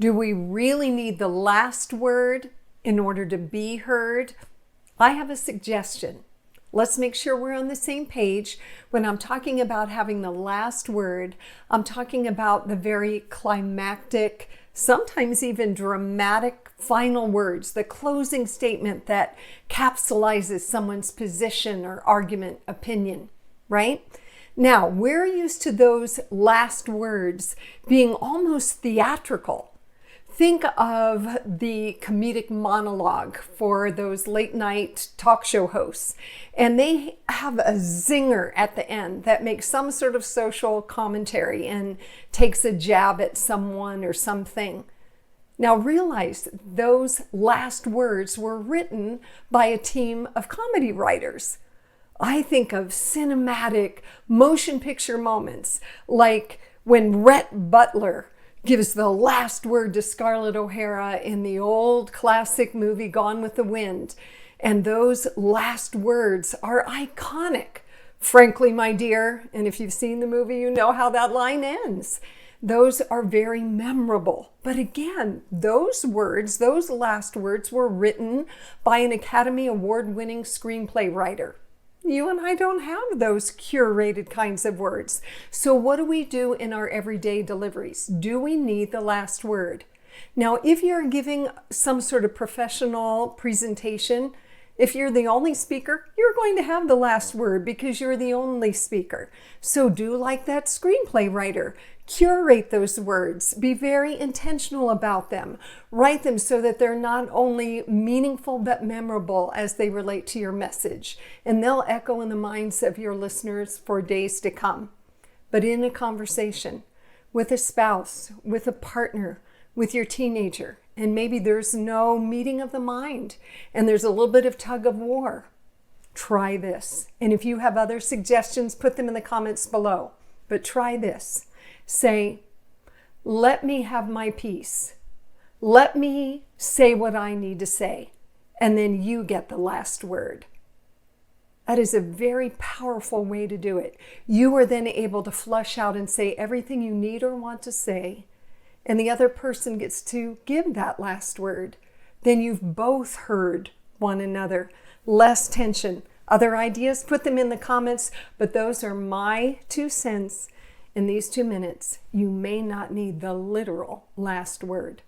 Do we really need the last word in order to be heard? I have a suggestion. Let's make sure we're on the same page. When I'm talking about having the last word, I'm talking about the very climactic, sometimes even dramatic final words, the closing statement that capsulizes someone's position or argument, opinion, right? Now, we're used to those last words being almost theatrical. Think of the comedic monologue for those late night talk show hosts, and they have a zinger at the end that makes some sort of social commentary and takes a jab at someone or something. Now realize those last words were written by a team of comedy writers. I think of cinematic motion picture moments like when Rhett Butler gives the last word to Scarlett O'Hara in the old classic movie Gone with the Wind. And those last words are iconic. Frankly, my dear, and if you've seen the movie, you know how that line ends. Those are very memorable. But again, those words, those last words were written by an Academy Award-winning screenplay writer. You and I don't have those curated kinds of words. So what do we do in our everyday deliveries? Do we need the last word? Now, if you're giving some sort of professional presentation, if you're the only speaker, you're going to have the last word because you're the only speaker. So do like that screenplay writer. Curate those words. Be very intentional about them. Write them so that they're not only meaningful but memorable as they relate to your message. And they'll echo in the minds of your listeners for days to come. But in a conversation with a spouse, with a partner, with your teenager, and maybe there's no meeting of the mind and there's a little bit of tug of war, try this. And if you have other suggestions, put them in the comments below. But try this. Say, let me have my peace. Let me say what I need to say. And then you get the last word. That is a very powerful way to do it. You are then able to flush out and say everything you need or want to say. And the other person gets to give that last word. Then you've both heard one another. Less tension. Other ideas, put them in the comments. But those are my 2 cents. In these 2 minutes, you may not need the literal last word.